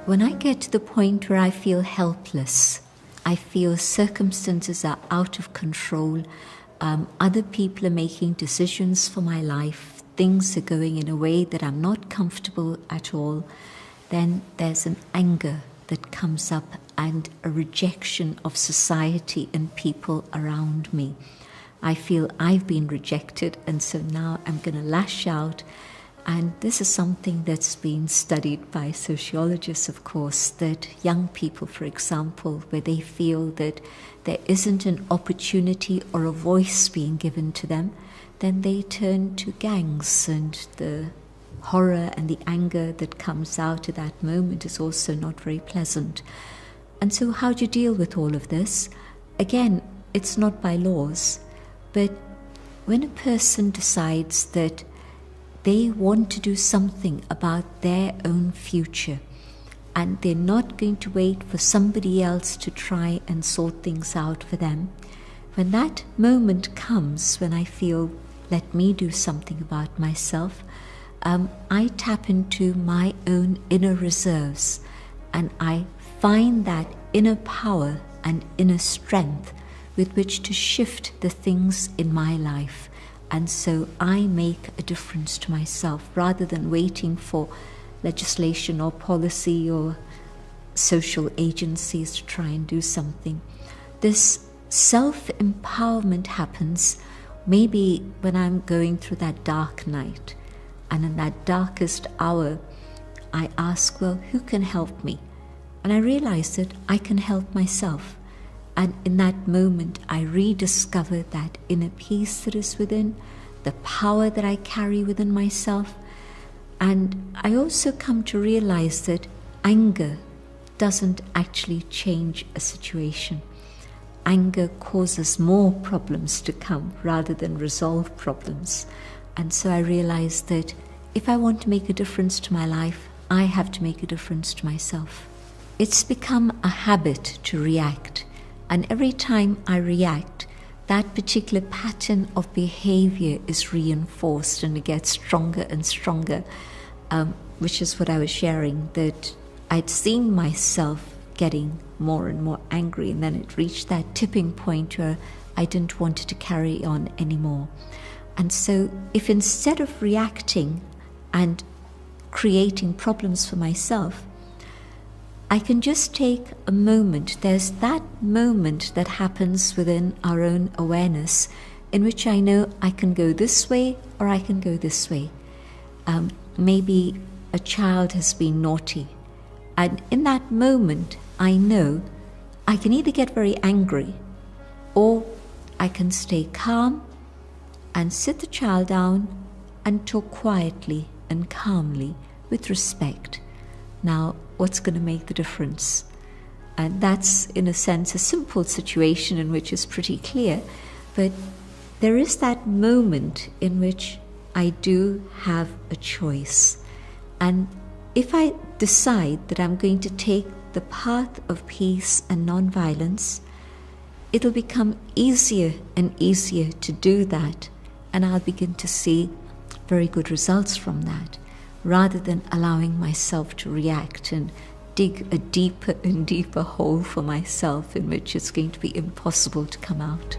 When I get to the point where I feel helpless, I feel circumstances are out of control, other people are making decisions for my life, things are going in a way that I'm not comfortable at all, then there's an anger that comes up and a rejection of society and people around me. I feel I've been rejected, and so now I'm going to lash out. And this is something that's been studied by sociologists, of course, that young people, for example, where they feel that there isn't an opportunity or a voice being given to them, then they turn to gangs, and the horror and the anger that comes out at that moment is also not very pleasant. And so how do you deal with all of this? Again, it's not by laws, but when a person decides that they want to do something about their own future, and they're not going to wait for somebody else to try and sort things out for them. When that moment comes, when I feel, let me do something about myself, I tap into my own inner reserves, and I find that inner power and inner strength with which to shift the things in my life. And so I make a difference to myself rather than waiting for legislation or policy or social agencies to try and do something. This self-empowerment happens maybe when I'm going through that dark night. And in that darkest hour, I ask, well, who can help me? And I realize that I can help myself. And in that moment, I rediscover that inner peace that is within, the power that I carry within myself. And I also come to realize that anger doesn't actually change a situation. Anger causes more problems to come rather than resolve problems. And so I realize that if I want to make a difference to my life, I have to make a difference to myself. It's become a habit to react. And every time I react, that particular pattern of behavior is reinforced and it gets stronger and stronger, which is what I was sharing, that I'd seen myself getting more and more angry, and then it reached that tipping point where I didn't want it to carry on anymore. And so if instead of reacting and creating problems for myself, I can just take a moment. There's that moment that happens within our own awareness in which I know I can go this way or I can go this way. Maybe a child has been naughty, and in that moment I know I can either get very angry or I can stay calm and sit the child down and talk quietly and calmly with respect. Now, what's going to make the difference? And that's, in a sense, a simple situation in which it's pretty clear, but there is that moment in which I do have a choice. And if I decide that I'm going to take the path of peace and non-violence, it'll become easier and easier to do that, and I'll begin to see very good results from that, rather than allowing myself to react and dig a deeper and deeper hole for myself in which it's going to be impossible to come out.